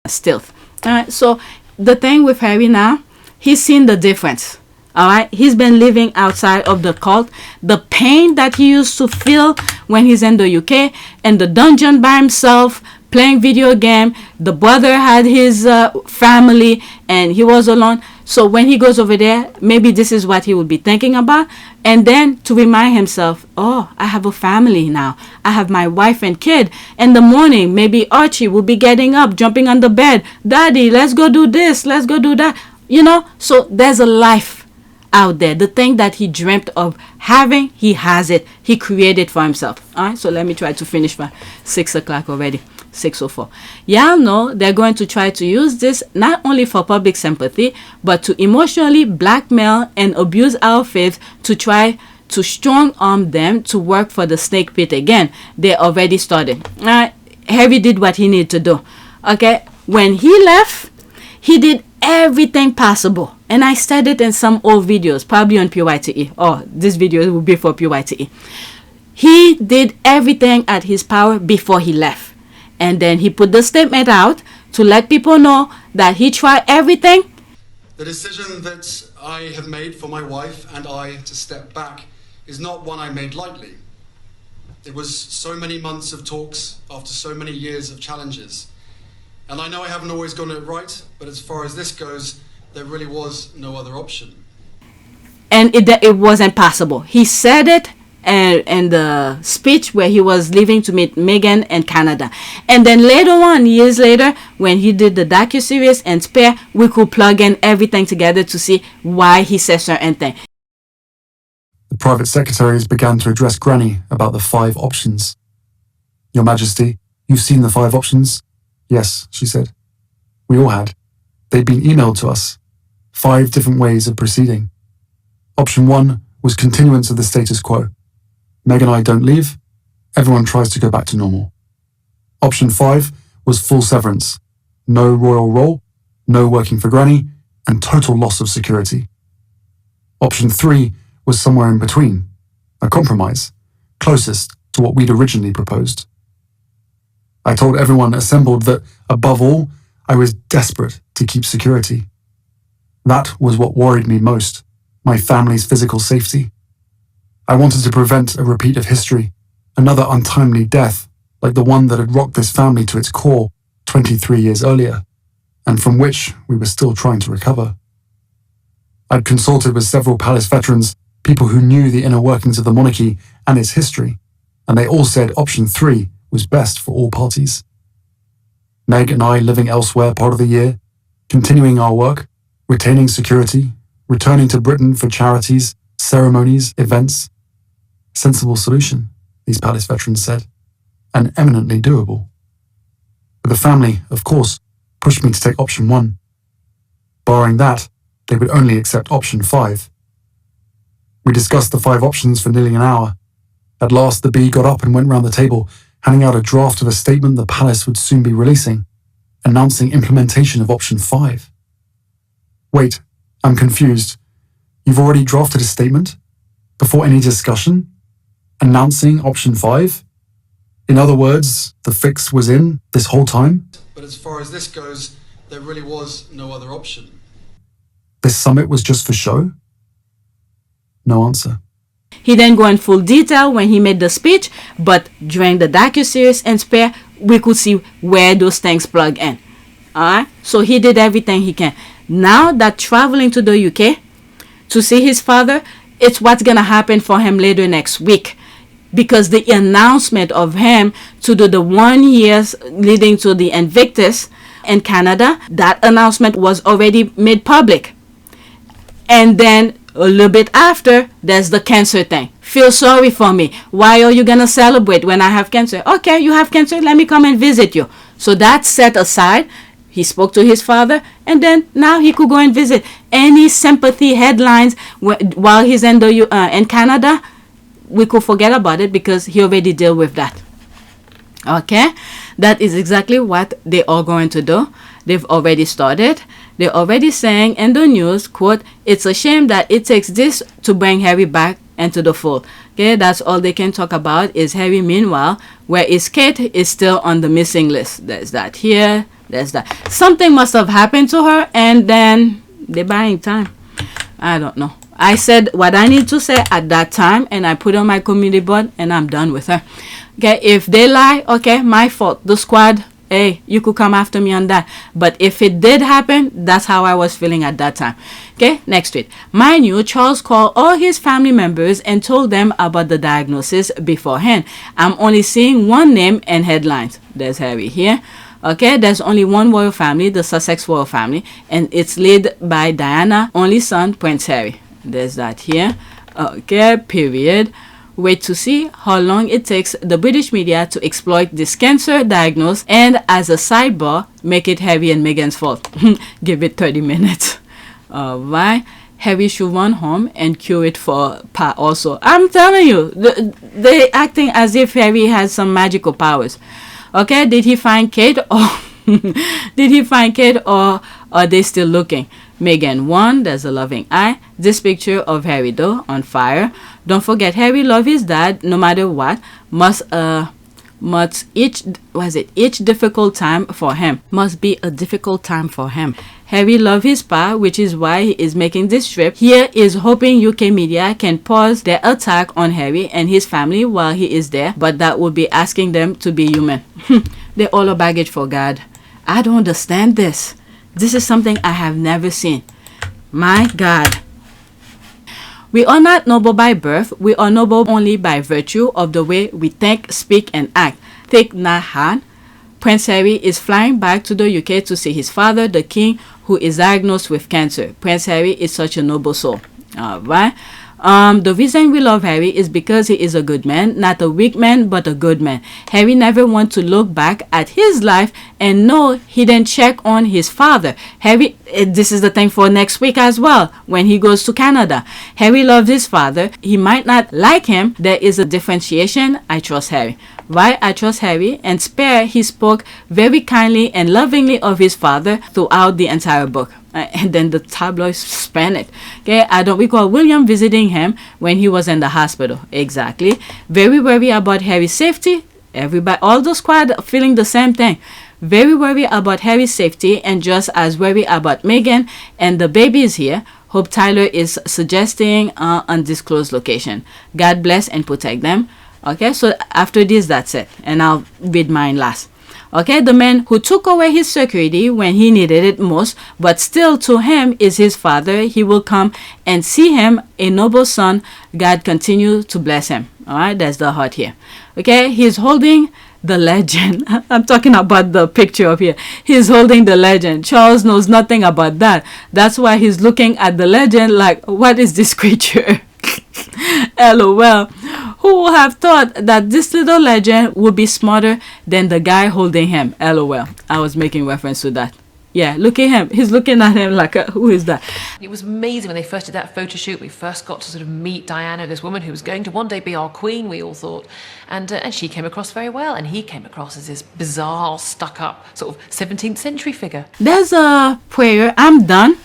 stealth. All right, so the thing with Harry now, he's seen the difference. All right, he's been living outside of the cult. The pain that he used to feel when he's in the UK and the dungeon by himself playing video game. The brother had his family and he was alone. So when he goes over there, maybe this is what he would be thinking about. And then to remind himself, oh, I have a family now. I have my wife and kid. In the morning, maybe Archie will be getting up, jumping on the bed. Daddy, let's go do this. Let's go do that. You know, so there's a life out there. The thing that he dreamt of having, he has it. He created for himself. All right, so let me try to finish by 6 o'clock already. 6:04. Y'all know they're going to try to use this not only for public sympathy, but to emotionally blackmail and abuse our faith to try to strong arm them to work for the snake pit again. They already started. Harry did what he needed to do. Okay, when he left, he did everything possible. And I said it in some old videos, probably on PYTE. Oh, this video will be for PYTE. He did everything at his power before he left. And then he put the statement out to let people know that he tried everything. The decision that I have made for my wife and I to step back is not one I made lightly. It was so many months of talks after so many years of challenges. And I know I haven't always gotten it right, but as far as this goes, there really was no other option. And it wasn't possible. He said it in the speech where he was leaving to meet Meghan in Canada. And then later on, years later, when he did the docuseries and Spare, we could plug in everything together to see why he said certain things. The private secretaries began to address Granny about the 5 options. Your Majesty, you've seen the 5 options? Yes, she said. We all had. They'd been emailed to us. 5 different ways of proceeding. Option 1 was continuance of the status quo. Meg and I don't leave. Everyone tries to go back to normal. Option 5 was full severance. No royal role, no working for Granny, and total loss of security. Option 3 was somewhere in between. A compromise, closest to what we'd originally proposed. I told everyone assembled that, above all, I was desperate to keep security. That was what worried me most, my family's physical safety. I wanted to prevent a repeat of history, another untimely death like the one that had rocked this family to its core 23 years earlier, and from which we were still trying to recover. I'd consulted with several palace veterans, people who knew the inner workings of the monarchy and its history, and they all said option 3 was best for all parties. Meg and I living elsewhere part of the year, continuing our work, retaining security, returning to Britain for charities, ceremonies, events. Sensible solution, these palace veterans said, and eminently doable. But the family, of course, pushed me to take option 1. Barring that, they would only accept option 5. We discussed the 5 options for nearly an hour. At last, the bee got up and went round the table, handing out a draft of a statement the palace would soon be releasing, announcing implementation of option 5. Wait, I'm confused. You've already drafted a statement? Before any discussion? Announcing option 5? In other words, the fix was in this whole time? But as far as this goes, there really was no other option. This summit was just for show? No answer. He didn't go in full detail when he made the speech, but during the docuseries and Spare, we could see where those things plug in. Alright? So he did everything he can. Now that traveling to the UK to see his father, it's what's gonna happen for him later next week. Because the announcement of him to do the 1 year leading to the INVICTUS in Canada, that announcement was already made public. And then a little bit after, there's the cancer thing. Feel sorry for me. Why are you gonna celebrate when I have cancer? Okay, you have cancer, let me come and visit you. So that's set aside. He spoke to his father, and then now he could go and visit. Any sympathy headlines while he's in Canada, we could forget about it because he already dealt with that. Okay, that is exactly what they are going to do. They've already started. They're already saying in the news, quote, "It's a shame that it takes this to bring Harry back into the fold." Okay, that's all they can talk about is Harry. Meanwhile, where is Kate is still on the missing list. There's that here, There's that. Something must have happened to her, and then they're buying time. I don't know. I said what I need to say at that time, and I put on my community board, and I'm done with her. Okay, if they lie, okay, my fault. The squad, hey, you could come after me on that. But if it did happen, that's how I was feeling at that time. Okay, next tweet. Mind you, Charles called all his family members and told them about the diagnosis beforehand. I'm only seeing one name and headlines. There's Harry here. Okay, there's only one royal family, the Sussex royal family, and it's led by Diana, only son, Prince Harry. There's that here. Okay, period. Wait to see how long it takes the British media to exploit this cancer diagnosis, and as a sidebar, make it Harry and Meghan's fault. Give it 30 minutes. Alright. Harry should run home and cure it for Pa also. I'm telling you, they're acting as if Harry has some magical powers. Okay, did he find Kate, or did he find Kate, or are they still looking? Meghan 1, there's a loving eye. This picture of Harry though, on fire. Don't forget, Harry loves his dad no matter what. Each difficult time for him. Must be a difficult time for him. Harry loves his pa, which is why he is making this trip. Here is hoping UK media can pause their attack on Harry and his family while he is there, but that would be asking them to be human. They're all a baggage for God. I don't understand this. This is something I have never seen. My God. We are not noble by birth. We are noble only by virtue of the way we think, speak, and act. Take Nahan. Prince Harry is flying back to the UK to see his father, the king, who is diagnosed with cancer. Prince Harry is such a noble soul. Alright. The reason we love Harry is because he is a good man, not a weak man, but a good man. Harry never wants to look back at his life and know he didn't check on his father. Harry, this is the thing for next week as well, when he goes to Canada. Harry loves his father. He might not like him. There is a differentiation. I trust Harry. Why I trust Harry? And Spare, he spoke very kindly and lovingly of his father throughout the entire book. And then the tabloids span it. Okay, I don't recall William visiting him when he was in the hospital. Exactly. Very worried about Harry's safety. Everybody, all the squad feeling the same thing. Very worried about Harry's safety, and just as worried about Meghan and the babies here. Hope Tyler is suggesting undisclosed location. God bless and protect them. Okay, so after this, that's it. And I'll read mine last. Okay, the man who took away his security when he needed it most, but still to him is his father. He will come and see him, a noble son. God continue to bless him. All right, that's the heart here. Okay, he's holding the legend. I'm talking about the picture up here. He's holding the legend. Charles knows nothing about that. That's why he's looking at the legend like, what is this creature? LOL. Who would have thought that this little legend would be smarter than the guy holding him? LOL. I was making reference to that. Yeah, look at him. He's looking at him like, who is that? It was amazing when they first did that photo shoot. We first got to sort of meet Diana, this woman who was going to one day be our queen, we all thought. And she came across very well. And he came across as this bizarre, stuck-up, sort of 17th century figure. There's a prayer. I'm done.